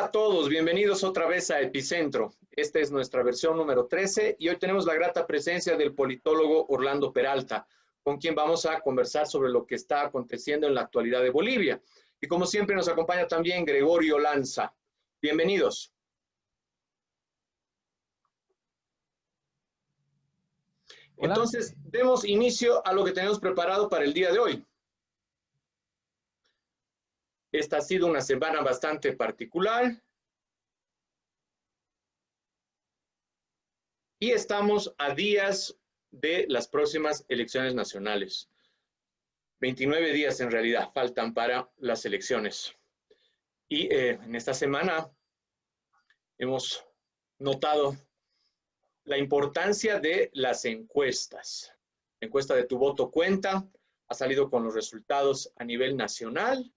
a todos, bienvenidos otra vez a Epicentro. Esta es nuestra versión número 13 y hoy tenemos la grata presencia del politólogo Orlando Peralta, con quien vamos a conversar sobre lo que está aconteciendo en la actualidad de Bolivia. Y como siempre nos acompaña también Gregorio Lanza. Bienvenidos. Hola. Entonces, demos inicio a lo que tenemos preparado para el día de hoy. Esta ha sido una semana bastante particular. Y estamos a días de las próximas elecciones nacionales. 29 días en realidad faltan para las elecciones. Y en esta semana hemos notado la importancia de las encuestas. La encuesta de Tu Voto Cuenta ha salido con los resultados a nivel nacional,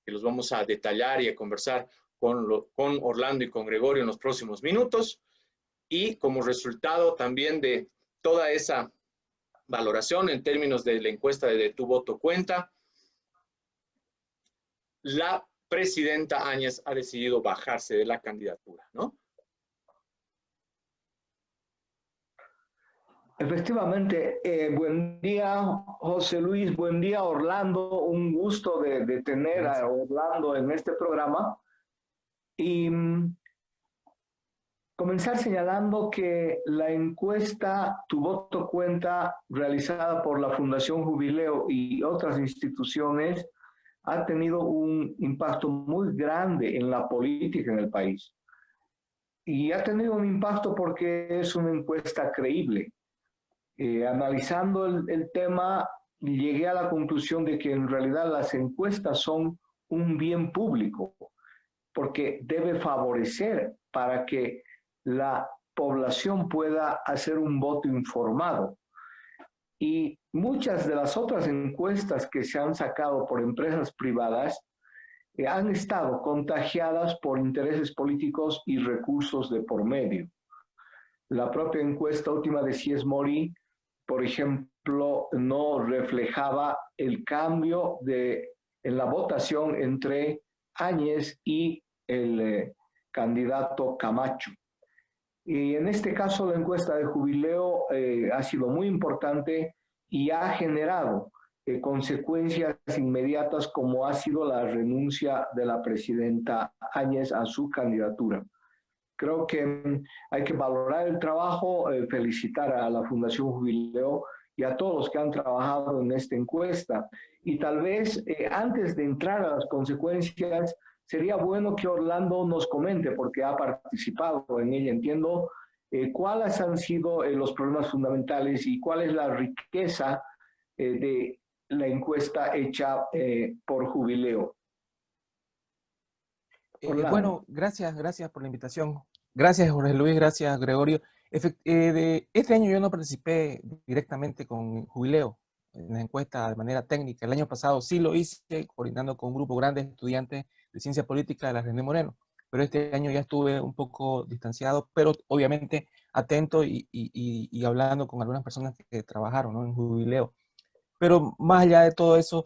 que los vamos a detallar y a conversar con Orlando y con Gregorio en los próximos minutos. Y como resultado también de toda esa valoración en términos de la encuesta de Tu Voto Cuenta, la presidenta Áñez ha decidido bajarse de la candidatura, ¿no? Efectivamente, buen día José Luis, buen día Orlando, un gusto de tener a Orlando en este programa y comenzar señalando que la encuesta Tu Voto Cuenta realizada por la Fundación Jubileo y otras instituciones ha tenido un impacto muy grande en la política en el país y ha tenido un impacto porque es una encuesta creíble. Analizando el tema, llegué a la conclusión de que en realidad las encuestas son un bien público, porque debe favorecer para que la población pueda hacer un voto informado. Y muchas de las otras encuestas que se han sacado por empresas privadas han estado contagiadas por intereses políticos y recursos de por medio. La propia encuesta última de Cies Mori, por ejemplo, no reflejaba el cambio en la votación entre Áñez y el candidato Camacho. Y en este caso la encuesta de Jubileo ha sido muy importante y ha generado consecuencias inmediatas como ha sido la renuncia de la presidenta Áñez a su candidatura. Creo que hay que valorar el trabajo, felicitar a la Fundación Jubileo y a todos los que han trabajado en esta encuesta. Y tal vez antes de entrar a las consecuencias, sería bueno que Orlando nos comente, porque ha participado en ella, entiendo, cuáles han sido los problemas fundamentales y cuál es la riqueza de la encuesta hecha por Jubileo. Bueno, gracias por la invitación. Gracias, Jorge Luis, gracias, Gregorio. Este año yo no participé directamente con Jubileo en la encuesta de manera técnica. El año pasado sí lo hice, coordinando con un grupo grande de estudiantes de ciencia política de la René Moreno, pero este año ya estuve un poco distanciado, pero obviamente atento y hablando con algunas personas que trabajaron, ¿no?, en Jubileo. Pero más allá de todo eso,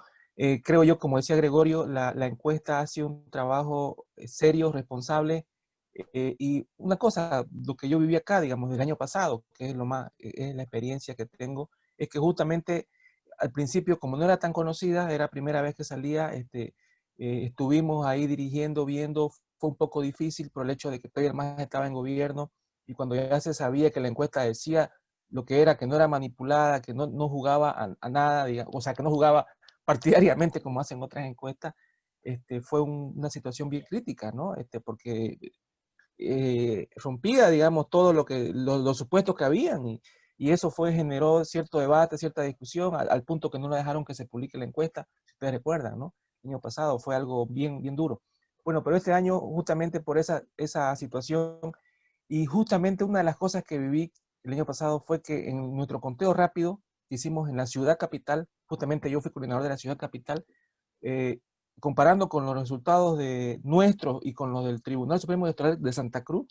creo yo, como decía Gregorio, la encuesta ha sido un trabajo serio, responsable, y una cosa, lo que yo viví acá, digamos, del año pasado, que es es la experiencia que tengo, es que justamente al principio, como no era tan conocida, era la primera vez que salía, estuvimos ahí dirigiendo, viendo, fue un poco difícil por el hecho de que todavía más estaba en gobierno, y cuando ya se sabía que la encuesta decía lo que era, que no era manipulada, que no jugaba a nada, digamos, o sea, que no jugaba partidariamente como hacen otras encuestas, fue una situación bien crítica, ¿no? Porque rompía, digamos, todo los supuestos que habían, y eso generó cierto debate, cierta discusión, al punto que no dejaron que se publique la encuesta, si ustedes recuerdan, ¿no? El año pasado fue algo bien duro. Bueno, pero este año, justamente por esa situación, y justamente una de las cosas que viví el año pasado fue que en nuestro conteo rápido que hicimos en la ciudad capital, justamente yo fui coordinador de la ciudad capital, comparando con los resultados de nuestros y con los del Tribunal Supremo Electoral de Santa Cruz,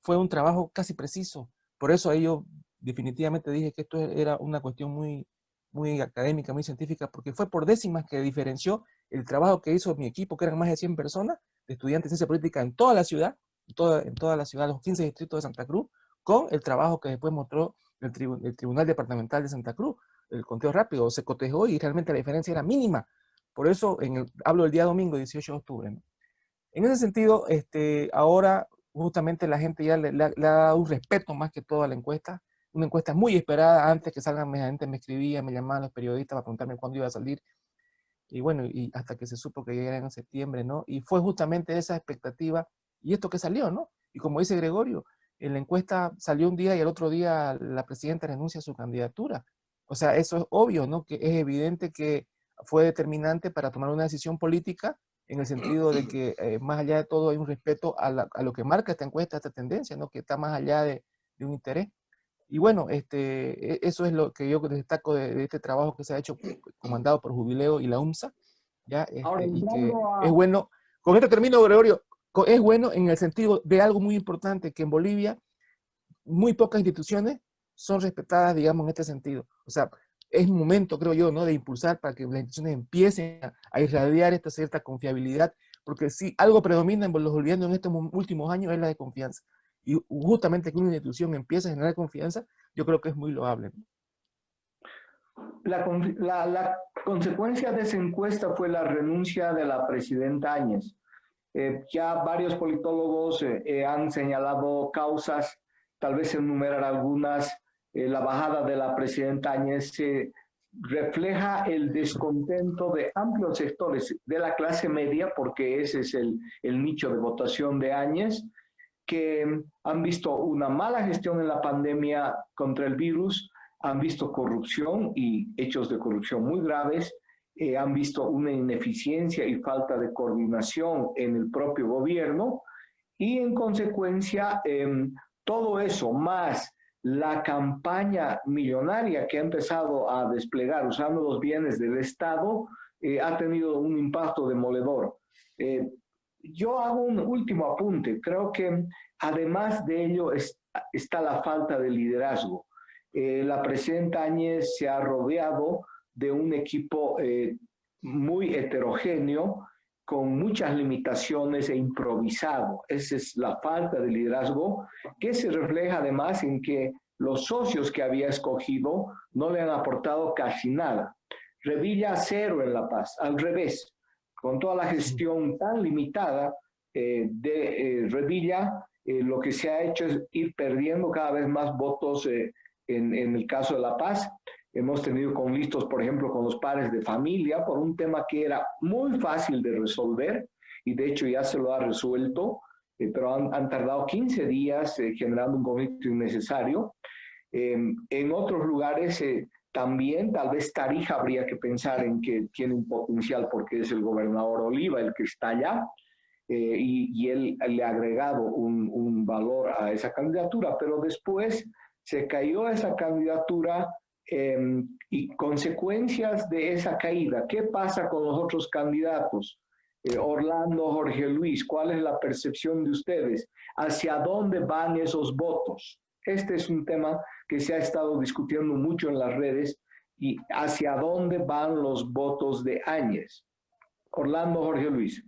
fue un trabajo casi preciso. Por eso ahí yo definitivamente dije que esto era una cuestión muy académica, muy científica, porque fue por décimas que diferenció el trabajo que hizo mi equipo, que eran más de 100 personas, de estudiantes de ciencia política en toda la ciudad, en toda la ciudad, los 15 distritos de Santa Cruz, con el trabajo que después mostró el Tribunal Departamental de Santa Cruz, el conteo rápido, se cotejó y realmente la diferencia era mínima. Por eso hablo del día domingo, 18 de octubre, ¿no? En ese sentido, ahora justamente la gente ya le ha dado un respeto más que todo a la encuesta, una encuesta muy esperada. Antes que salgan, la gente me escribía, me llamaban los periodistas para preguntarme cuándo iba a salir, y bueno, y hasta que se supo que llegara en septiembre, ¿no? Y fue justamente esa expectativa, y esto que salió, ¿no? Y como dice Gregorio, en la encuesta salió un día y al otro día la presidenta renuncia a su candidatura. O sea, eso es obvio, ¿no? Que es evidente que fue determinante para tomar una decisión política, en el sentido de que más allá de todo hay un respeto a lo que marca esta encuesta, esta tendencia, ¿no? Que está más allá de un interés. Y bueno, eso es lo que yo destaco de este trabajo que se ha hecho comandado por Jubileo y la UMSA, ¿ya? Ahora, Y que entrando es a... bueno, con esto termino, Gregorio, es bueno en el sentido de algo muy importante, que en Bolivia muy pocas instituciones son respetadas, digamos, en este sentido. O sea, es momento, creo yo, ¿no?, de impulsar para que las instituciones empiecen a irradiar esta cierta confiabilidad, porque si algo predomina en los bolivianos en estos últimos años es la de confianza. Y justamente que una institución empiece a generar confianza, yo creo que es muy loable. La consecuencia de esa encuesta fue la renuncia de la presidenta Áñez. Ya varios politólogos han señalado causas, tal vez enumerar algunas. La bajada de la presidenta Áñez refleja el descontento de amplios sectores de la clase media, porque ese es el nicho de votación de Áñez, que han visto una mala gestión en la pandemia contra el virus, han visto corrupción y hechos de corrupción muy graves, han visto una ineficiencia y falta de coordinación en el propio gobierno, y en consecuencia todo eso más la campaña millonaria que ha empezado a desplegar usando los bienes del Estado ha tenido un impacto demoledor. Yo hago un último apunte. Creo que además de ello está la falta de liderazgo. La presidenta Áñez se ha rodeado de un equipo muy heterogéneo, con muchas limitaciones e improvisado. Esa es la falta de liderazgo, que se refleja además en que los socios que había escogido no le han aportado casi nada. Revilla cero en La Paz, al revés. Con toda la gestión tan limitada de Revilla, lo que se ha hecho es ir perdiendo cada vez más votos en el caso de La Paz. Hemos tenido conflictos, por ejemplo, con los padres de familia por un tema que era muy fácil de resolver, y de hecho ya se lo ha resuelto, pero han tardado 15 días generando un conflicto innecesario. En otros lugares también, tal vez Tarija habría que pensar en que tiene un potencial porque es el gobernador Oliva el que está allá, y él le ha agregado un valor a esa candidatura, pero después se cayó esa candidatura y consecuencias de esa caída. ¿Qué pasa con los otros candidatos? Orlando, Jorge Luis, ¿cuál es la percepción de ustedes? ¿Hacia dónde van esos votos? Este es un tema que se ha estado discutiendo mucho en las redes, y hacia dónde van los votos de Áñez. Orlando, Jorge Luis.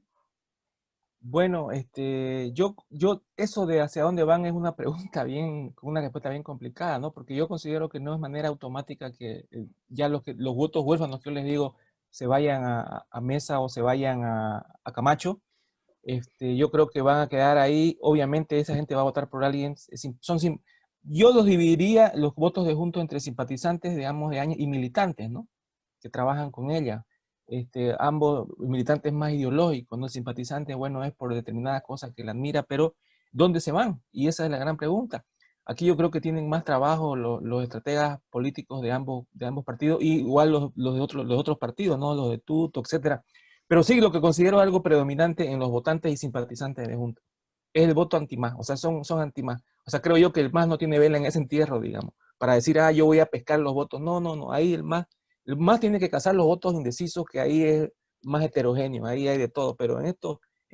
Bueno, eso de hacia dónde van es una pregunta con una respuesta bien complicada, ¿no? Porque yo considero que no es manera automática que ya los votos huérfanos que yo les digo se vayan a Mesa o se vayan a Camacho. Yo creo que van a quedar ahí. Obviamente esa gente va a votar por alguien. Yo los dividiría los votos de Juntos entre simpatizantes, digamos, de Áñez y militantes, ¿no?, que trabajan con ella. Ambos militantes más ideológicos, ¿no? El simpatizante, bueno, es por determinadas cosas que la admira, pero ¿dónde se van? Y esa es la gran pregunta. Aquí yo creo que tienen más trabajo los estrategas políticos de ambos partidos, y igual los de otros partidos, ¿no?, los de Tuto, etcétera. Pero sí, lo que considero algo predominante en los votantes y simpatizantes de Juntos es el voto anti-MAS. O sea, son anti-MAS. O sea, creo yo que el MAS no tiene vela en ese entierro, digamos, para decir, yo voy a pescar los votos. No, ahí el MAS tiene que cazar los votos indecisos, que ahí es más heterogéneo, ahí hay de todo. Pero en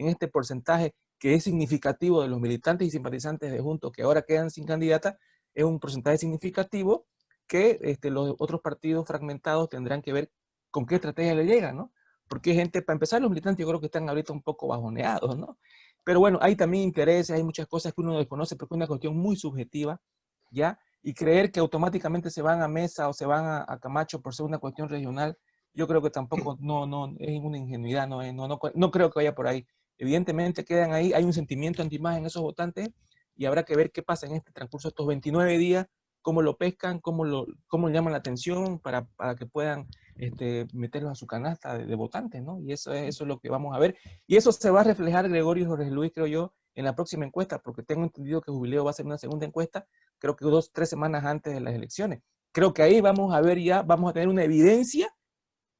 este porcentaje que es significativo de los militantes y simpatizantes de Juntos que ahora quedan sin candidata, es un porcentaje significativo que los otros partidos fragmentados tendrán que ver con qué estrategia le llegan, ¿no? porque hay gente, para empezar, los militantes yo creo que están ahorita un poco bajoneados, ¿no? Pero bueno, hay también intereses, hay muchas cosas que uno desconoce, porque es una cuestión muy subjetiva, ¿ya? Y creer que automáticamente se van a Mesa o se van a Camacho por ser una cuestión regional, yo creo que tampoco, no, es una ingenuidad, no creo que vaya por ahí. Evidentemente quedan ahí, hay un sentimiento anti-más en esos votantes, y habrá que ver qué pasa en este transcurso de estos 29 días, cómo lo pescan, cómo llaman la atención para que puedan meterlos a su canasta de votantes, ¿no? Y eso es lo que vamos a ver. Y eso se va a reflejar, Gregorio y Jorge Luis, creo yo, en la próxima encuesta, porque tengo entendido que Jubileo va a hacer una segunda encuesta, creo que 2 o 3 semanas antes de las elecciones. Creo que ahí vamos a ver ya, vamos a tener una evidencia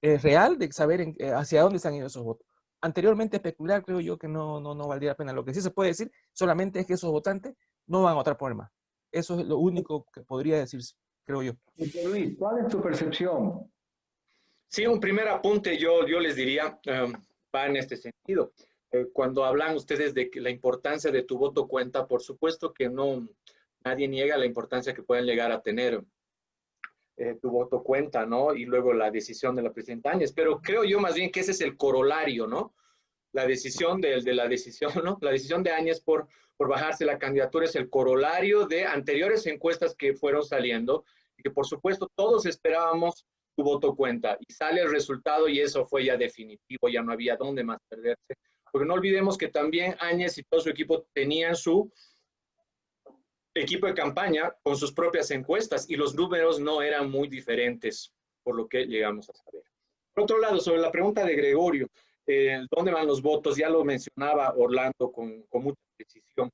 real de saber hacia dónde se han ido esos votos. Anteriormente especular, creo yo que no valdría la pena. Lo que sí se puede decir solamente es que esos votantes no van a votar por el MAS. Eso es lo único que podría decirse, creo yo. Luis, ¿cuál es tu percepción? Sí, un primer apunte yo les diría, va en este sentido. Cuando hablan ustedes de que la importancia de tu voto cuenta, por supuesto que no, nadie niega la importancia que pueden llegar a tener tu voto cuenta, ¿no? Y luego la decisión de la presidenta Áñez. Pero creo yo más bien que ese es el corolario, ¿no? La decisión de la decisión, ¿no? La decisión de Áñez por bajarse la candidatura es el corolario de anteriores encuestas que fueron saliendo y que por supuesto todos esperábamos tu voto cuenta y sale el resultado y eso fue ya definitivo, ya no había dónde más perderse. Porque no olvidemos que también Áñez y todo su equipo tenían su equipo de campaña con sus propias encuestas y los números no eran muy diferentes, por lo que llegamos a saber. Por otro lado, sobre la pregunta de Gregorio, ¿dónde van los votos? Ya lo mencionaba Orlando con mucha precisión.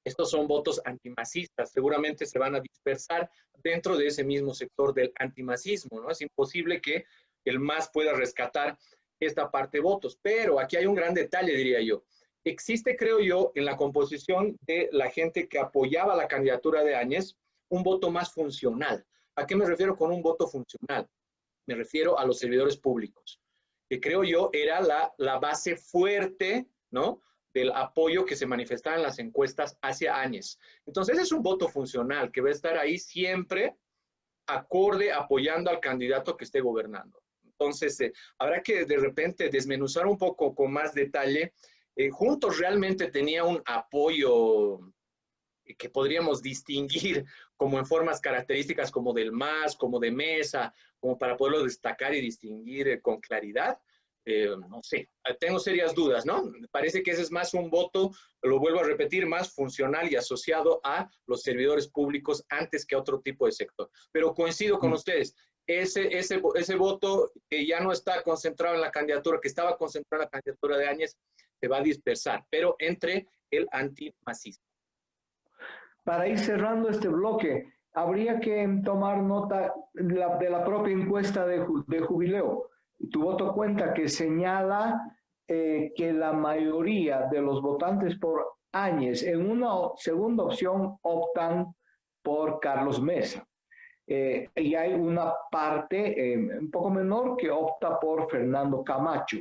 Estos son votos antimasistas, seguramente se van a dispersar dentro de ese mismo sector del antimasismo, ¿no? Es imposible que el MAS pueda rescatar esta parte de votos, pero aquí hay un gran detalle, diría yo. Existe, creo yo, en la composición de la gente que apoyaba la candidatura de Áñez, un voto más funcional. ¿A qué me refiero con un voto funcional? Me refiero a los servidores públicos, que creo yo era la base fuerte, ¿no?, del apoyo que se manifestaba en las encuestas hacia Áñez. Entonces es un voto funcional que va a estar ahí siempre acorde, apoyando al candidato que esté gobernando. Entonces habrá que de repente desmenuzar un poco con más detalle. Juntos realmente tenía un apoyo que podríamos distinguir como en formas características como del MAS, como de Mesa, como para poderlo destacar y distinguir con claridad. No sé, tengo serias dudas, ¿no? Me parece que ese es más un voto, lo vuelvo a repetir, más funcional y asociado a los servidores públicos antes que a otro tipo de sector. Pero coincido con ustedes, ese voto que ya no está concentrado en la candidatura, que estaba concentrado en la candidatura de Áñez, se va a dispersar, pero entre el antimasismo. Para ir cerrando este bloque, habría que tomar nota de la propia encuesta de Jubileo. Tu voto cuenta que señala que la mayoría de los votantes por Áñez en una segunda opción optan por Carlos Mesa. Y hay una parte un poco menor que opta por Fernando Camacho.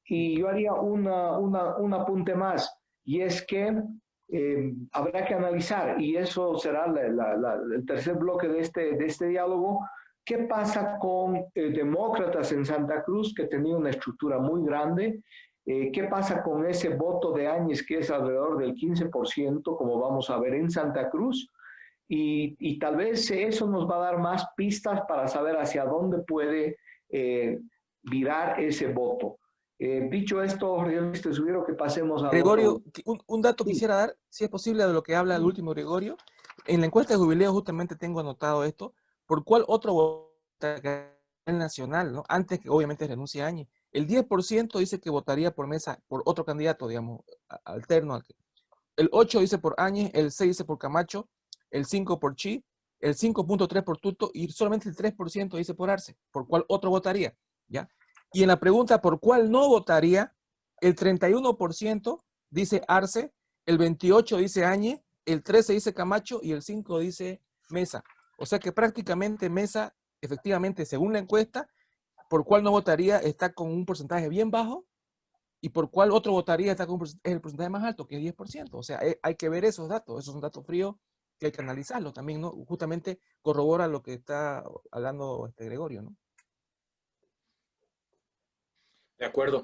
Y yo haría un apunte más, y es que habrá que analizar, y eso será el tercer bloque de este diálogo, qué pasa con demócratas en Santa Cruz, que tenía una estructura muy grande, qué pasa con ese voto de Áñez, que es alrededor del 15%, como vamos a ver en Santa Cruz, y tal vez eso nos va a dar más pistas para saber hacia dónde puede virar ese voto. Dicho esto, Jorge, te sugiero que pasemos a Gregorio, otro. un dato Sí. quisiera dar, si es posible, de lo que habla el último Gregorio. En la encuesta de Jubileo justamente tengo anotado esto. ¿Por cuál otro votaría nacional, ¿no? Antes que obviamente renuncie a Áñez? El 10% dice que votaría por Mesa, por otro candidato, digamos, alterno. El 8% dice por Áñez, el 6% dice por Camacho, el 5% por Chi, el 5.3% por Tuto y solamente el 3% dice por Arce. ¿Por cuál otro votaría? ¿Ya? Y en la pregunta por cuál no votaría, el 31% dice Arce, el 28% dice Áñez, el 13% dice Camacho y el 5% dice Mesa. O sea que prácticamente Mesa, efectivamente, según la encuesta, por cuál no votaría está con un porcentaje bien bajo y por cuál otro votaría está con el porcentaje más alto, que es 10%. O sea, hay que ver esos datos. Esos son datos fríos que hay que analizarlos también, ¿no? Justamente corrobora lo que está hablando Gregorio, ¿no? De acuerdo.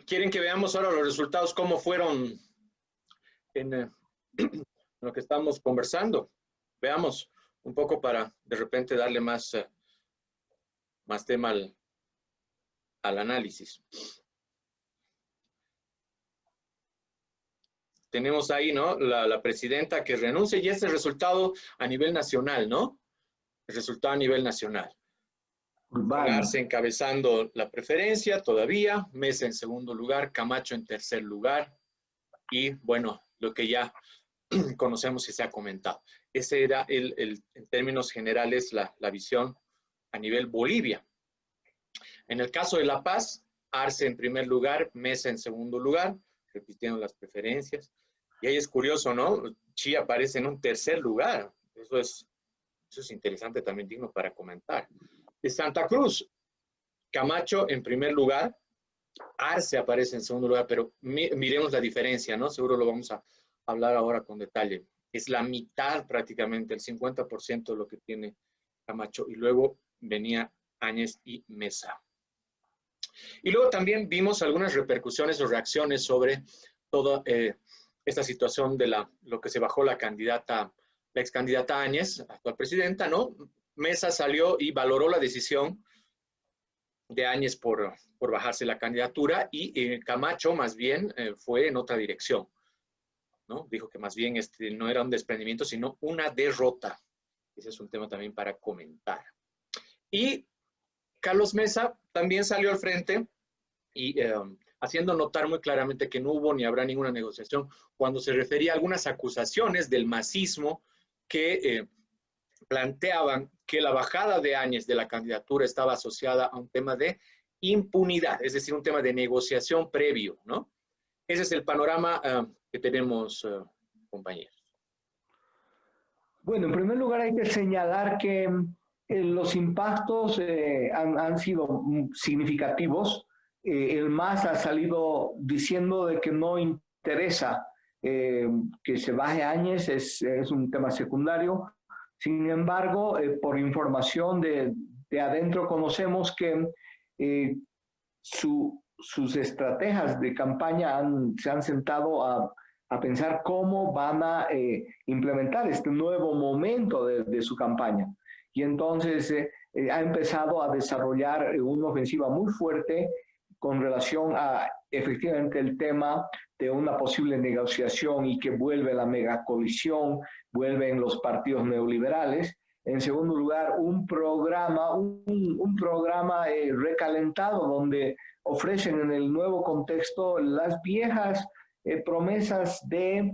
¿Quieren que veamos ahora los resultados, cómo fueron en lo que estamos conversando? Veamos un poco para de repente darle más tema al análisis. Tenemos ahí, ¿no? La presidenta que renuncia y este resultado a nivel nacional, ¿no? El resultado a nivel nacional. Arce encabezando la preferencia todavía, Mesa en segundo lugar, Camacho en tercer lugar y, bueno, lo que ya conocemos y se ha comentado. Ese era, en términos generales, la visión a nivel Bolivia. En el caso de La Paz, Arce en primer lugar, Mesa en segundo lugar, repitiendo las preferencias. Y ahí es curioso, ¿no? Chía aparece en un tercer lugar. Eso es interesante, también digno para comentar. De Santa Cruz, Camacho en primer lugar, Arce aparece en segundo lugar, pero miremos la diferencia, ¿no? Seguro lo vamos a hablar ahora con detalle. Es la mitad prácticamente, el 50% de lo que tiene Camacho. Y luego venía Áñez y Mesa. Y luego también vimos algunas repercusiones o reacciones sobre toda esta situación de lo que se bajó la ex candidata Áñez, actual presidenta, ¿no? Mesa salió y valoró la decisión de Áñez por bajarse la candidatura y Camacho más bien fue en otra dirección, ¿no? Dijo que más bien no era un desprendimiento, sino una derrota. Ese es un tema también para comentar. Y Carlos Mesa también salió al frente y haciendo notar muy claramente que no hubo ni habrá ninguna negociación cuando se refería a algunas acusaciones del masismo que planteaban que la bajada de Áñez de la candidatura estaba asociada a un tema de impunidad, es decir, un tema de negociación previo, ¿no? Ese es el panorama que tenemos, compañeros. Bueno, en primer lugar hay que señalar que los impactos han sido significativos. El MAS ha salido diciendo de que no interesa que se baje Áñez, es un tema secundario. Sin embargo, por información de adentro conocemos que sus estrategias de campaña se han sentado a pensar cómo van a implementar este nuevo momento de su campaña. Y entonces ha empezado a desarrollar una ofensiva muy fuerte con relación a efectivamente el tema de una posible negociación y que vuelve la megacoalición, vuelven los partidos neoliberales. En segundo lugar, un programa recalentado donde ofrecen en el nuevo contexto las viejas promesas de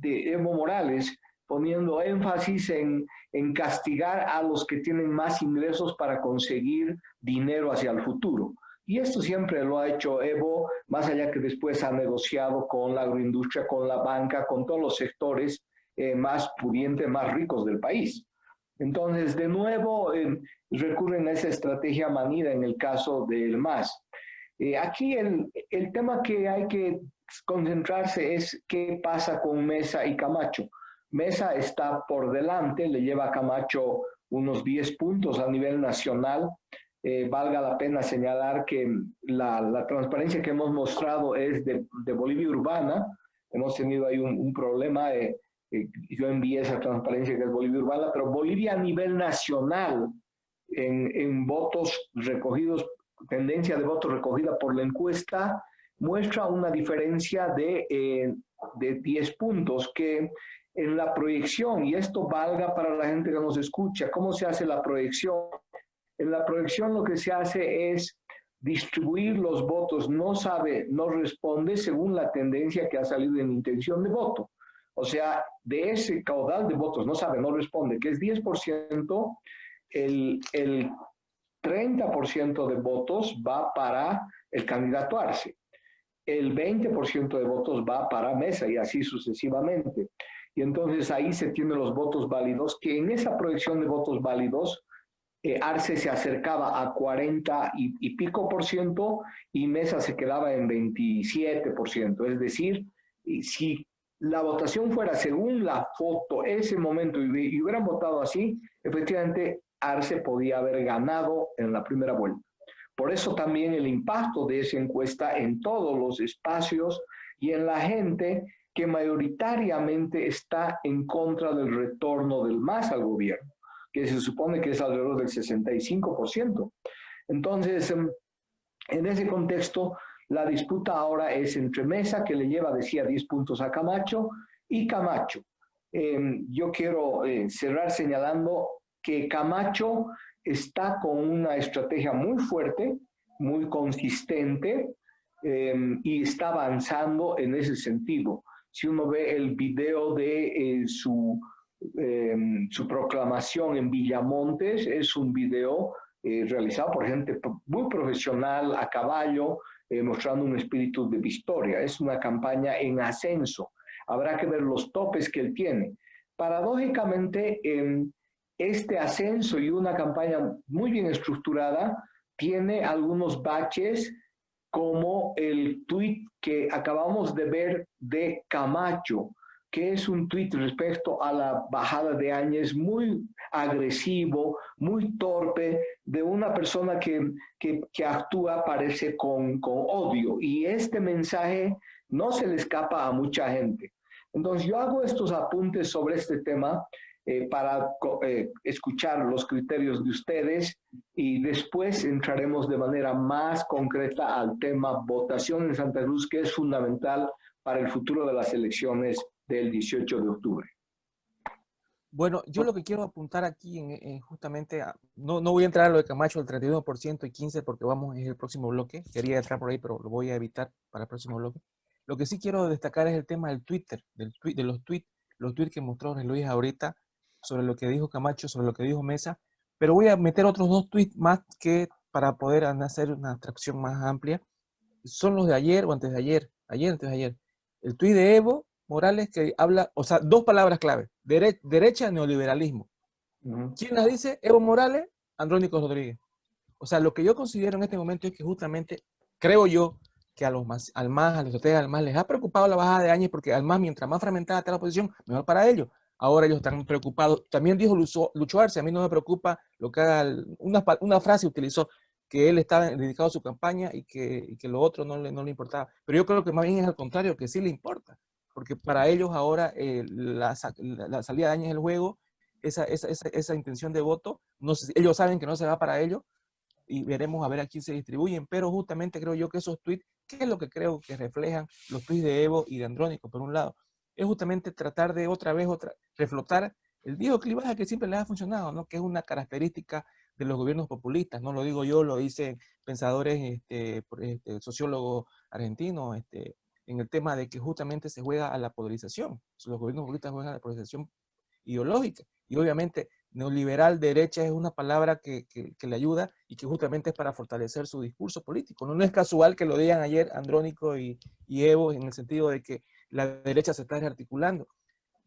Evo Morales, poniendo énfasis en castigar a los que tienen más ingresos para conseguir dinero hacia el futuro. Y esto siempre lo ha hecho Evo, más allá que después ha negociado con la agroindustria, con la banca, con todos los sectores más pudientes, más ricos del país. Entonces, de nuevo, recurren a esa estrategia manida en el caso del MAS. Aquí el tema que hay que concentrarse es qué pasa con Mesa y Camacho. Mesa está por delante, le lleva a Camacho unos 10 puntos a nivel nacional. Valga la pena señalar que la transparencia que hemos mostrado es de Bolivia Urbana. Hemos tenido ahí un problema. Yo envié esa transparencia que es Bolivia Urbana, pero Bolivia a nivel nacional, en votos recogidos, tendencia de votos recogida por la encuesta, muestra una diferencia de 10 puntos que en la proyección, y esto valga para la gente que nos escucha, ¿cómo se hace la proyección? En la proyección lo que se hace es distribuir los votos, no responde según la tendencia que ha salido en intención de voto. O sea, de ese caudal de votos, no responde, que es 10%, el 30% de votos va para el candidato Arce, el 20% de votos va para Mesa y así sucesivamente. Y entonces ahí se tienen los votos válidos, que en esa proyección de votos válidos, Arce se acercaba a 40 y pico por ciento y Mesa se quedaba en 27%. Es decir, si la votación fuera según la foto, ese momento, y hubieran votado así, efectivamente Arce podía haber ganado en la primera vuelta. Por eso también el impacto de esa encuesta en todos los espacios y en la gente que mayoritariamente está en contra del retorno del MAS al gobierno, que se supone que es alrededor del 65%. Entonces, en ese contexto, la disputa ahora es entre Mesa, que le lleva, decía, 10 puntos a Camacho, y Camacho. Yo quiero cerrar señalando que Camacho está con una estrategia muy fuerte, muy consistente, y está avanzando en ese sentido. Si uno ve el video de su proclamación en Villamontes, es un video realizado por gente muy profesional, a caballo, mostrando un espíritu de victoria. Es una campaña en ascenso. Habrá que ver los topes que él tiene. Paradójicamente, este ascenso y una campaña muy bien estructurada tiene algunos baches, como el tuit que acabamos de ver de Camacho, que es un tuit respecto a la bajada de Áñez muy agresivo, muy torpe, de una persona que actúa, parece, con odio. Y este mensaje no se le escapa a mucha gente. Entonces yo hago estos apuntes sobre este tema para escuchar los criterios de ustedes y después entraremos de manera más concreta al tema votación en Santa Cruz, que es fundamental para el futuro de las elecciones del 18 de octubre. Bueno, yo lo que quiero apuntar aquí justamente, no voy a entrar a lo de Camacho, el 31% y 15%, porque vamos en el próximo bloque. Quería entrar por ahí, pero lo voy a evitar para el próximo bloque. Lo que sí quiero destacar es el tema del Twitter, de los tweets que mostró Luis ahorita, sobre lo que dijo Camacho, sobre lo que dijo Mesa, pero voy a meter otros 2 tweets más que para poder hacer una abstracción más amplia. Son los de ayer o antes de ayer, antes de ayer. El tweet de Evo Morales que habla, o sea, 2 palabras clave, derecha, neoliberalismo. ¿Quién las dice? Evo Morales, Andrónico Rodríguez. O sea, lo que yo considero en este momento es que justamente, creo yo, que a los MAS, a los estrategas del MAS les ha preocupado la bajada de Áñez, porque al MAS, mientras más fragmentada está la oposición, mejor para ellos. Ahora ellos están preocupados. También dijo Lucho Arce, a mí no me preocupa lo que haga, una frase utilizó, que él estaba dedicado a su campaña y que lo otro no le importaba. Pero yo creo que más bien es al contrario, que sí le importa, porque para ellos ahora la salida de Áñez del juego, esa intención de voto, no sé, ellos saben que no se va para ellos, y veremos a ver a quién se distribuyen, pero justamente creo yo que esos tweets, ¿qué es lo que creo que reflejan los tweets de Evo y de Andrónico, por un lado? Es justamente tratar de reflotar el viejo clivaje que siempre les ha funcionado, ¿no? Que es una característica de los gobiernos populistas, no lo digo yo, lo dicen pensadores, sociólogos argentinos, en el tema de que justamente se juega a la polarización. Los gobiernos populistas juegan a la polarización ideológica, y obviamente neoliberal derecha es una palabra que le ayuda y que justamente es para fortalecer su discurso político. No es casual que lo digan ayer Andrónico y Evo, en el sentido de que la derecha se está desarticulando,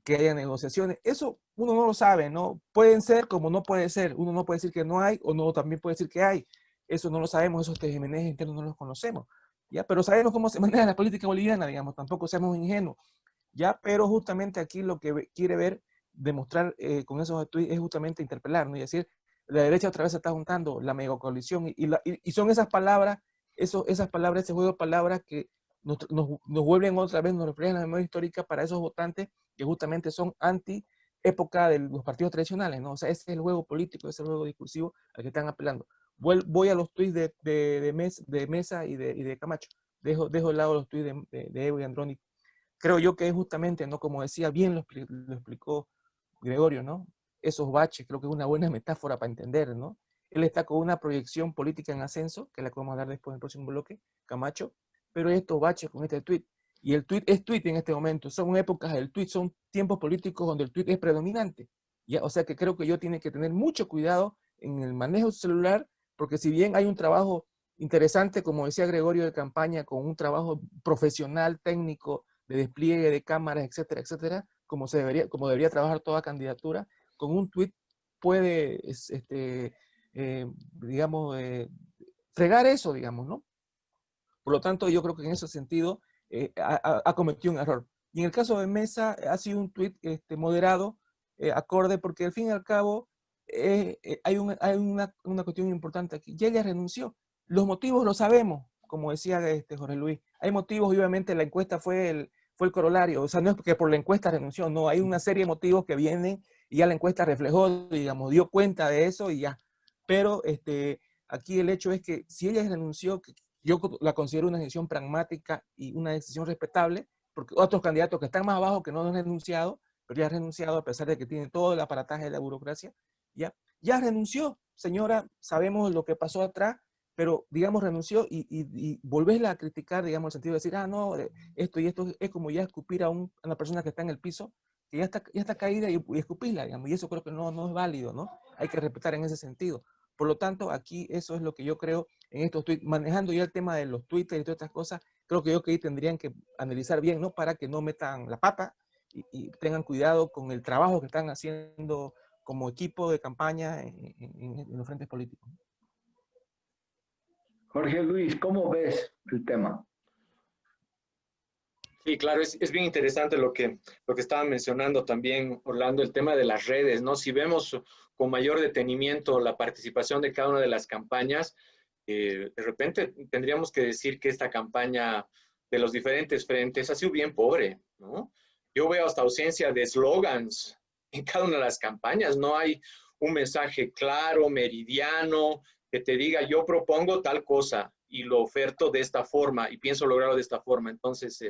que haya negociaciones. Eso uno no lo sabe, ¿no? Pueden ser como no puede ser. Uno no puede decir que no hay, o no también puede decir que hay. Eso no lo sabemos, esos tejimenejes internos no los conocemos, ¿ya? Pero sabemos cómo se maneja la política boliviana, digamos, tampoco seamos ingenuos, ¿ya? Pero justamente aquí lo que quiere ver, demostrar con esos tweets, es justamente interpelar, ¿no? Y decir, la derecha otra vez se está juntando, la megacoalición, y son esas palabras, esas palabras, ese juego de palabras que nos vuelven otra vez, nos reflejan la memoria histórica para esos votantes que justamente son anti época de los partidos tradicionales, ¿no? O sea, ese es el juego político, ese es el juego discursivo al que están apelando. Voy a los tweets de Mesa y de Camacho. Dejo de lado los tweets de Evo y Andrónico. Creo yo que es justamente, ¿no? Como decía, bien lo explicó Gregorio, ¿no? Esos baches, creo que es una buena metáfora para entender, ¿no? Él está con una proyección política en ascenso, que es la que vamos a hablar después en el próximo bloque, Camacho, pero estos baches con este tweet, y el tweet es tweet en este momento, son épocas del tweet, son tiempos políticos donde el tweet es predominante, ¿ya? O sea que creo que yo tiene que tener mucho cuidado en el manejo celular, porque si bien hay un trabajo interesante, como decía Gregorio, de campaña, con un trabajo profesional, técnico, de despliegue de cámaras, etcétera, etcétera, como debería trabajar toda candidatura, con un tweet puede, digamos, fregar eso, digamos, ¿no? Por lo tanto, yo creo que en ese sentido ha cometido un error. Y en el caso de Mesa, ha sido un tweet moderado, acorde, porque al fin y al cabo hay una cuestión importante aquí. Ya ella renunció. Los motivos los sabemos, como decía Jorge Luis. Hay motivos y obviamente la encuesta fue el corolario. O sea, no es porque por la encuesta renunció, no. Hay una serie de motivos que vienen y ya la encuesta reflejó, digamos, dio cuenta de eso y ya. Pero aquí el hecho es que si ella renunció, yo la considero una decisión pragmática y una decisión respetable, porque otros candidatos que están más abajo que no han renunciado, pero ya han renunciado a pesar de que tienen todo el aparataje de la burocracia, ya renunció, señora, sabemos lo que pasó atrás, pero digamos renunció y volverla a criticar, digamos, en el sentido de decir, no, esto y esto es como ya escupir a una persona que está en el piso, que ya está caída y escupirla, digamos, y eso creo que no es válido, ¿no? Hay que respetar en ese sentido. Por lo tanto, aquí eso es lo que yo creo en estos tweets, manejando ya el tema de los Twitter y todas estas cosas, creo que ahí tendrían que analizar bien, ¿no? Para que no metan la pata y tengan cuidado con el trabajo que están haciendo como equipo de campaña en los frentes políticos. Jorge Luis, ¿cómo ves el tema? Sí, claro, es bien interesante lo que estaban mencionando también, Orlando, el tema de las redes, ¿no? Si vemos con mayor detenimiento la participación de cada una de las campañas, de repente tendríamos que decir que esta campaña de los diferentes frentes ha sido bien pobre, ¿no? Yo veo hasta ausencia de eslogans en cada una de las campañas, no hay un mensaje claro, meridiano, que te diga yo propongo tal cosa y lo oferto de esta forma y pienso lograrlo de esta forma. Entonces,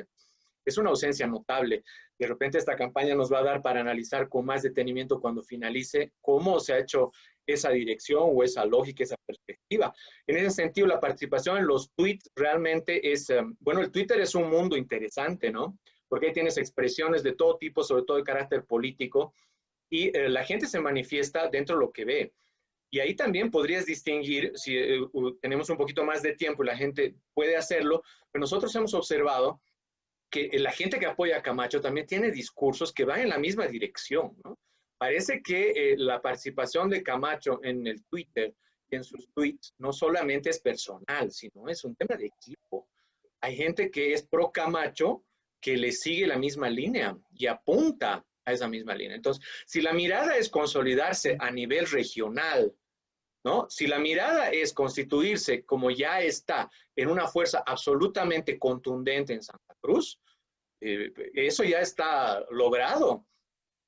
es una ausencia notable. De repente esta campaña nos va a dar para analizar con más detenimiento cuando finalice cómo se ha hecho esa dirección o esa lógica, esa perspectiva. En ese sentido, la participación en los tweets realmente es, bueno, el Twitter es un mundo interesante, ¿no? Porque ahí tienes expresiones de todo tipo, sobre todo de carácter político, y la gente se manifiesta dentro de lo que ve. Y ahí también podrías distinguir, si tenemos un poquito más de tiempo y la gente puede hacerlo, pero nosotros hemos observado que la gente que apoya a Camacho también tiene discursos que van en la misma dirección, ¿no? Parece que la participación de Camacho en el Twitter y en sus tweets no solamente es personal, sino es un tema de equipo. Hay gente que es pro Camacho que le sigue la misma línea y apunta a esa misma línea. Entonces, si la mirada es consolidarse a nivel regional, ¿no? Si la mirada es constituirse como ya está en una fuerza absolutamente contundente en Santa Cruz, eso ya está logrado,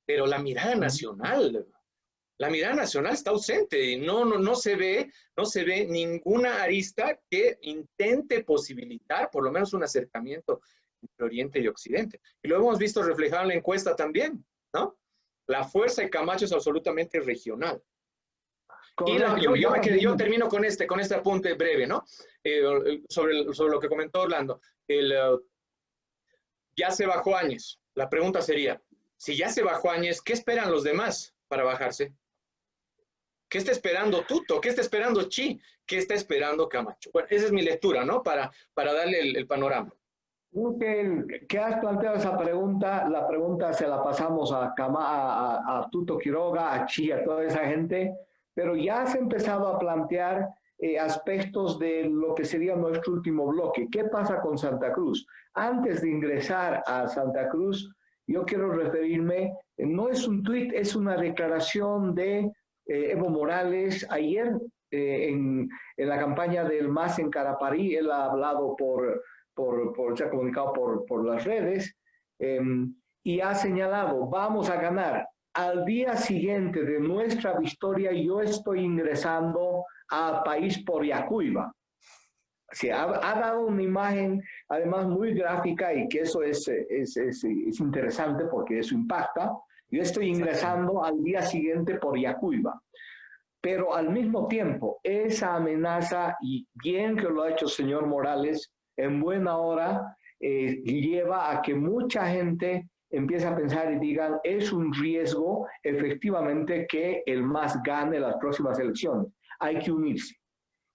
pero la mirada nacional está ausente, no se ve ninguna arista que intente posibilitar por lo menos un acercamiento entre Oriente y Occidente. Y lo hemos visto reflejado en la encuesta también, ¿no? La fuerza de Camacho es absolutamente regional. Correcto. Yo termino con este apunte breve, ¿no? Sobre lo que comentó Orlando. Ya se bajó Áñez. La pregunta sería, si ya se bajó Áñez, ¿qué esperan los demás para bajarse? ¿Qué está esperando Tuto? ¿Qué está esperando Chi? ¿Qué está esperando Camacho? Bueno, esa es mi lectura, ¿no? Para darle el panorama. Que has planteado esa pregunta, la pregunta se la pasamos a Tuto Quiroga, a Chi, a toda esa gente, pero ya has empezado a plantear aspectos de lo que sería nuestro último bloque. ¿Qué pasa con Santa Cruz? Antes de ingresar a Santa Cruz, yo quiero referirme, no es un tuit, es una declaración de Evo Morales ayer en la campaña del MAS en Caraparí. Él ha hablado se ha comunicado por las redes y ha señalado, vamos a ganar. Al día siguiente de nuestra victoria, yo estoy ingresando al país por Yacuiba. O sea, ha dado una imagen, además, muy gráfica y que eso es interesante porque eso impacta. Yo estoy ingresando al día siguiente por Yacuiba. Pero al mismo tiempo, esa amenaza, y bien que lo ha hecho el señor Morales, en buena hora, lleva a que mucha gente empiece a pensar y digan, es un riesgo efectivamente que el MAS gane las próximas elecciones. Hay que unirse.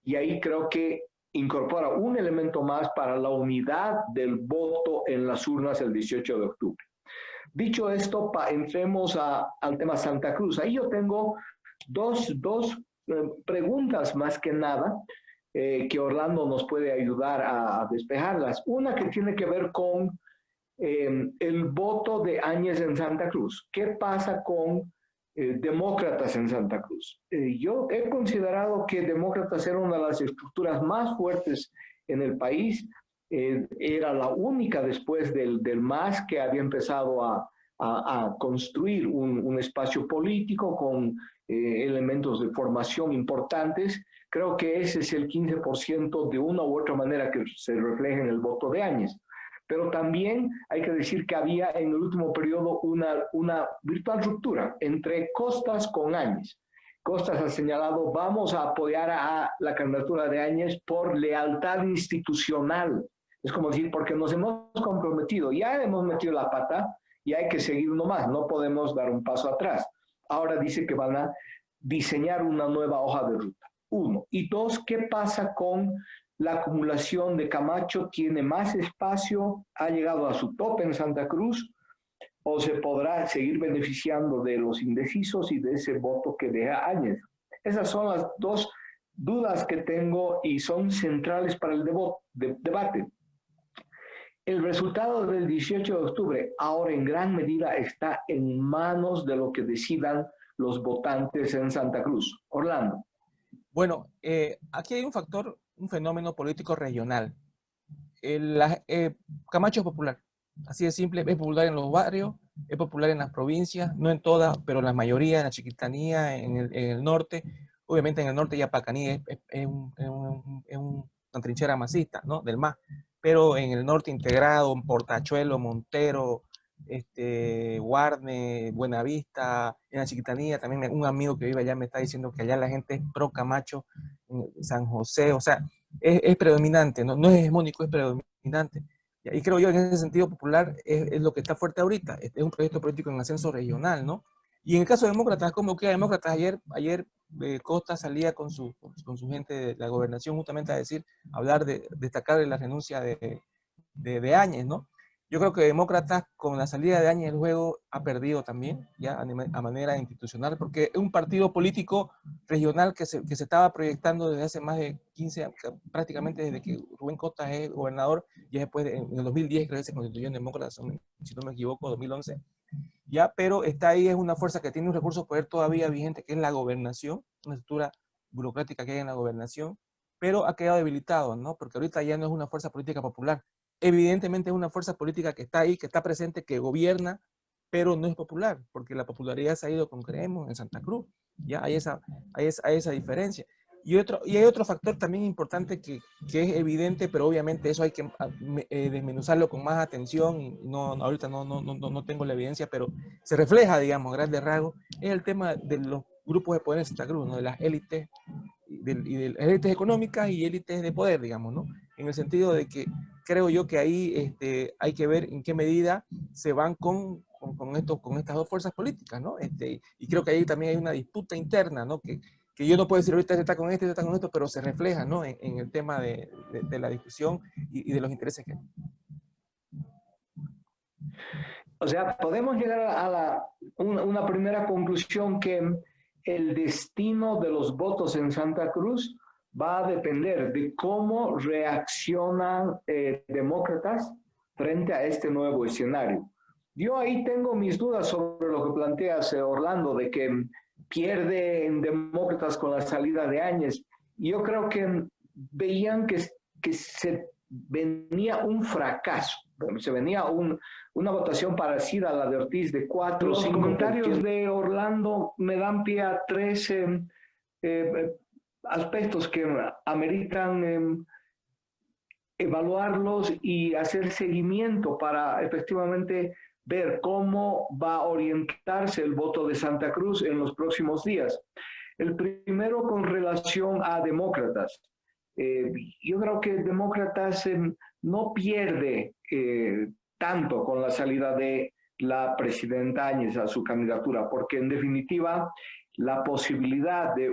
Y ahí creo que incorpora un elemento más para la unidad del voto en las urnas el 18 de octubre. Dicho esto, entremos al tema Santa Cruz. Ahí yo tengo dos preguntas más que nada que Orlando nos puede ayudar a despejarlas. Una que tiene que ver con el voto de Áñez en Santa Cruz. ¿Qué pasa con demócratas en Santa Cruz. Yo he considerado que demócratas era una de las estructuras más fuertes en el país. Era la única después del MAS que había empezado a construir un espacio político con elementos de formación importantes. Creo que ese es el 15% de una u otra manera que se refleja en el voto de Áñez. Pero también hay que decir que había en el último periodo una virtual ruptura entre Costas con Áñez. Costas ha señalado, vamos a apoyar a la candidatura de Áñez por lealtad institucional. Es como decir, porque nos hemos comprometido, ya hemos metido la pata y hay que seguir nomás, no podemos dar un paso atrás. Ahora dice que van a diseñar una nueva hoja de ruta. Uno. Y dos, ¿qué pasa con la acumulación de Camacho? ¿Tiene más espacio? ¿Ha llegado a su tope en Santa Cruz? ¿O se podrá seguir beneficiando de los indecisos y de ese voto que deja Áñez? Esas son las dos dudas que tengo y son centrales para el debate. El resultado del 18 de octubre ahora en gran medida está en manos de lo que decidan los votantes en Santa Cruz. Orlando. Bueno, aquí hay un factor, un fenómeno político regional. Camacho es popular, así de simple, es popular en los barrios, es popular en las provincias, no en todas, pero en la mayoría, en la Chiquitanía, en el norte. Obviamente en el norte Yapacaní es una trinchera masista, ¿no? Del MAS, pero en el norte integrado, en Portachuelo, Montero, Guarne, Buenavista, en la Chiquitanía, también un amigo que vive allá me está diciendo que allá la gente es pro Camacho, en San José, o sea, es predominante, no es hegemónico, es predominante. Y creo yo, en ese sentido popular, es lo que está fuerte ahorita, es un proyecto político en ascenso regional, ¿no? Y en el caso de demócratas, ¿cómo queda demócratas? Ayer Costa salía con su gente de la gobernación justamente a hablar de destacar de la renuncia de Áñez, ¿no? Yo creo que Demócratas con la salida de Áñez del juego ha perdido también, ya a manera institucional, porque es un partido político regional que se estaba proyectando desde hace más de 15, prácticamente desde que Rubén Costa es gobernador, y después en el 2010 creo que se constituyó en Demócratas, si no me equivoco, 2011. Ya, pero está ahí, es una fuerza que tiene un recurso de poder todavía vigente, que es la gobernación, una estructura burocrática que hay en la gobernación, pero ha quedado debilitado, ¿no? Porque ahorita ya no es una fuerza política popular. Evidentemente es una fuerza política que está ahí, que está presente, que gobierna, pero no es popular, porque la popularidad se ha ido con Creemos en Santa Cruz. Ya hay esa diferencia. Y hay otro factor también importante que es evidente, pero obviamente eso hay que desmenuzarlo con más atención. Y ahorita no tengo la evidencia, pero se refleja, digamos, a grandes rasgos, es el tema de los grupos de poder en Santa Cruz, ¿no? De las élites, de élites económicas y élites de poder, digamos, ¿no? En el sentido de que creo yo que ahí hay que ver en qué medida se van con estas dos fuerzas políticas, ¿no? Y creo que ahí también hay una disputa interna, ¿no? Que yo no puedo decir ahorita está con este, está con esto, pero se refleja, ¿no? En el tema de la discusión y de los intereses que hay. O sea, podemos llegar a una primera conclusión que el destino de los votos en Santa Cruz va a depender de cómo reaccionan demócratas frente a este nuevo escenario. Yo ahí tengo mis dudas sobre lo que planteas, Orlando, de que pierde en demócratas con la salida de Áñez. Yo creo que veían que se venía un fracaso, se venía una votación parecida a la de Ortiz de 4 o 5. Los comentarios de Orlando me dan pie a 13 aspectos que ameritan evaluarlos y hacer seguimiento para efectivamente ver cómo va a orientarse el voto de Santa Cruz en los próximos días. El primero con relación a demócratas. Yo creo que demócratas no pierde tanto con la salida de la presidenta Áñez a su candidatura, porque en definitiva la posibilidad de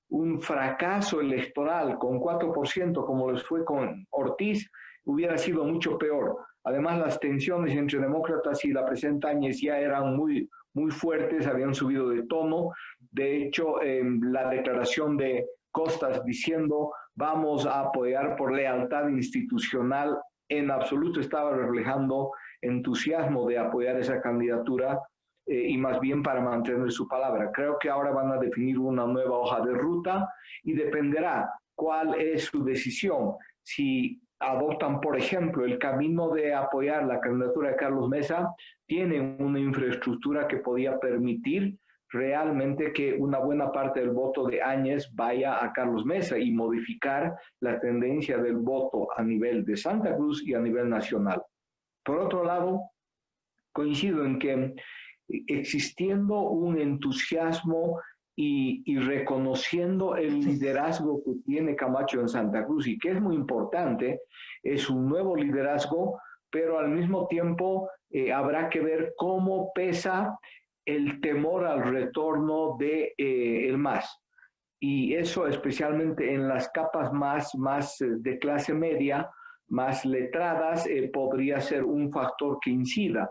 un fracaso electoral con 4%, como les fue con Ortiz, hubiera sido mucho peor. Además, las tensiones entre demócratas y la presidenta Áñez ya eran muy fuertes, habían subido de tono. De hecho, la declaración de Costas diciendo vamos a apoyar por lealtad institucional, en absoluto estaba reflejando entusiasmo de apoyar esa candidatura y más bien para mantener su palabra. Creo que ahora van a definir una nueva hoja de ruta y dependerá cuál es su decisión. Si adoptan, por ejemplo, el camino de apoyar la candidatura de Carlos Mesa, tienen una infraestructura que podía permitir realmente que una buena parte del voto de Áñez vaya a Carlos Mesa y modificar la tendencia del voto a nivel de Santa Cruz y a nivel nacional. Por otro lado, coincido en que existiendo un entusiasmo y reconociendo el liderazgo que tiene Camacho en Santa Cruz y que es muy importante, es un nuevo liderazgo, pero al mismo tiempo habrá que ver cómo pesa el temor al retorno de el MAS. Y eso especialmente en las capas más de clase media, más letradas, podría ser un factor que incida.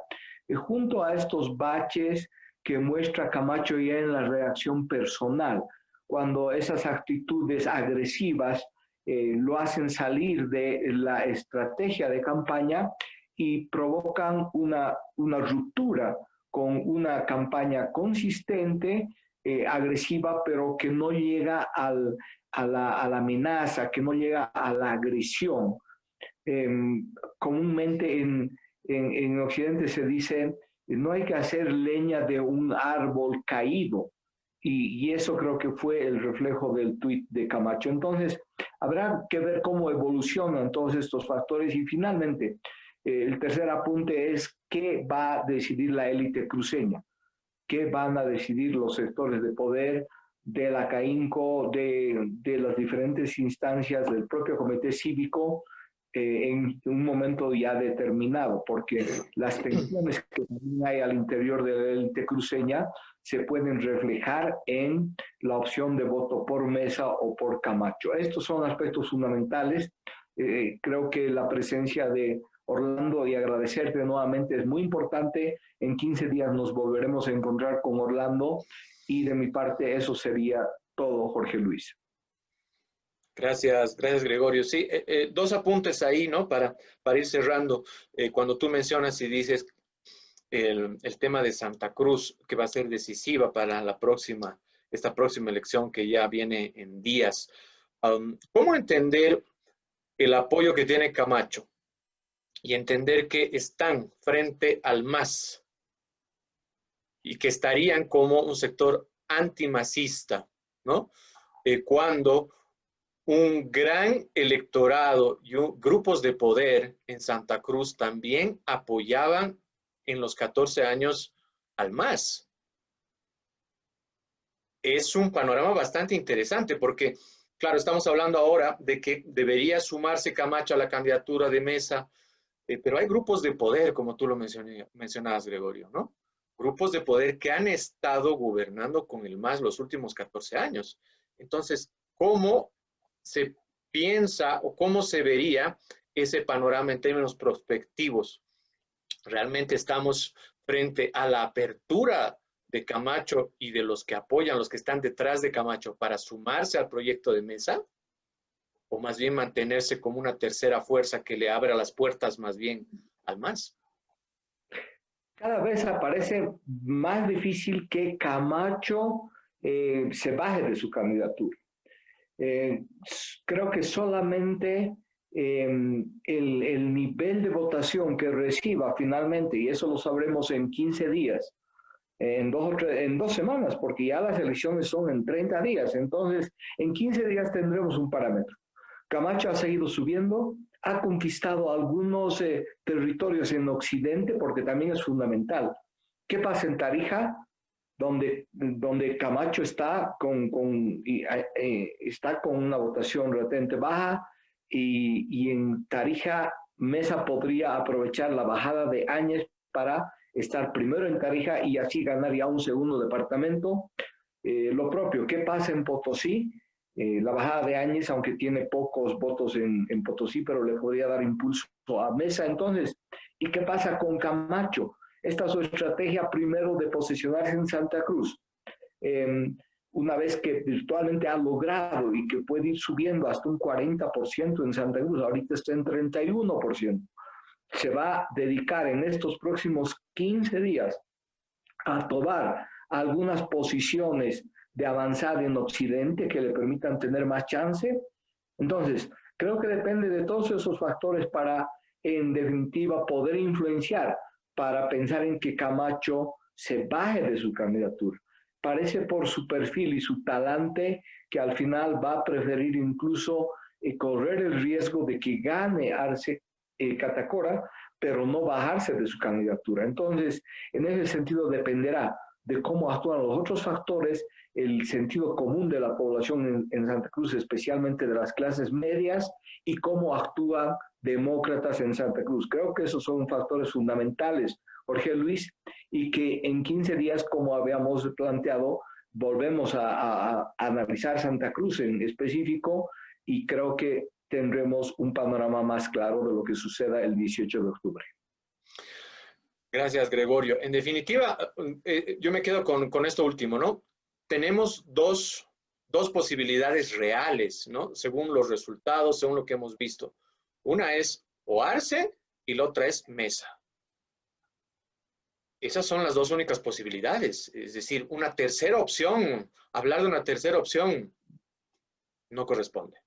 Junto a estos baches que muestra Camacho ya en la reacción personal, cuando esas actitudes agresivas lo hacen salir de la estrategia de campaña y provocan una ruptura con una campaña consistente, agresiva, pero que no llega a la amenaza, que no llega a la agresión. Comúnmente en Occidente se dice, no hay que hacer leña de un árbol caído, y eso creo que fue el reflejo del tuit de Camacho. Entonces, habrá que ver cómo evolucionan todos estos factores y finalmente, el tercer apunte es qué va a decidir la élite cruceña, qué van a decidir los sectores de poder de la CAINCO, de las diferentes instancias del propio comité cívico en un momento ya determinado, porque las tensiones que también hay al interior de la élite cruceña se pueden reflejar en la opción de voto por Mesa o por Camacho. Estos son aspectos fundamentales. Creo que la presencia de Orlando y agradecerte nuevamente es muy importante. En 15 días nos volveremos a encontrar con Orlando y de mi parte eso sería todo, Jorge Luis. Gracias, Gregorio. Sí, dos apuntes ahí, ¿no? Para ir cerrando. Cuando tú mencionas y dices el tema de Santa Cruz, que va a ser decisiva para esta próxima elección que ya viene en días. ¿Cómo entender el apoyo que tiene Camacho y entender que están frente al MAS y que estarían como un sector antimasista, ¿no? Cuando un gran electorado y grupos de poder en Santa Cruz también apoyaban en los 14 años al MAS. Es un panorama bastante interesante porque, claro, estamos hablando ahora de que debería sumarse Camacho a la candidatura de Mesa, pero hay grupos de poder, como tú lo mencionabas, Gregorio, ¿no? Grupos de poder que han estado gobernando con el MAS los últimos 14 años. Entonces, ¿cómo se piensa o cómo se vería ese panorama en términos prospectivos? ¿Realmente estamos frente a la apertura de Camacho y de los que apoyan, los que están detrás de Camacho para sumarse al proyecto de Mesa? ¿O más bien mantenerse como una tercera fuerza que le abra las puertas más bien al MAS? Cada vez aparece más difícil que Camacho se baje de su candidatura. Creo que solamente el nivel de votación que reciba finalmente, y eso lo sabremos en 15 días, en 2 semanas, porque ya las elecciones son en 30 días, entonces en 15 días tendremos un parámetro. Camacho ha seguido subiendo, ha conquistado algunos territorios en Occidente, porque también es fundamental. ¿Qué pasa en Tarija? Donde Camacho está con una votación relativamente baja y en Tarija Mesa podría aprovechar la bajada de Áñez para estar primero en Tarija y así ganar ya un segundo departamento. Lo propio, ¿qué pasa en Potosí? La bajada de Áñez, aunque tiene pocos votos en Potosí, pero le podría dar impulso a Mesa. Entonces, ¿y qué pasa con Camacho? Esta es su estrategia primero de posicionarse en Santa Cruz. Una vez que virtualmente ha logrado y que puede ir subiendo hasta un 40% en Santa Cruz, ahorita está en 31%, se va a dedicar en estos próximos 15 días a tomar algunas posiciones de avanzar en Occidente que le permitan tener más chance. Entonces, creo que depende de todos esos factores para, en definitiva, poder influenciar, para pensar en que Camacho se baje de su candidatura. Parece por su perfil y su talante que al final va a preferir incluso correr el riesgo de que gane Arce Catacora, pero no bajarse de su candidatura. Entonces, en ese sentido dependerá de cómo actúan los otros factores, el sentido común de la población en Santa Cruz, especialmente de las clases medias, y cómo actúan demócratas en Santa Cruz. Creo que esos son factores fundamentales, Jorge Luis, y que en 15 días, como habíamos planteado, volvemos a analizar Santa Cruz en específico y creo que tendremos un panorama más claro de lo que suceda el 18 de octubre. Gracias, Gregorio. En definitiva, yo me quedo con esto último, ¿no? Tenemos dos posibilidades reales, ¿no? Según los resultados, según lo que hemos visto. Una es o Arce y la otra es Mesa. Esas son las dos únicas posibilidades. Es decir, una tercera opción, hablar de una tercera opción, no corresponde.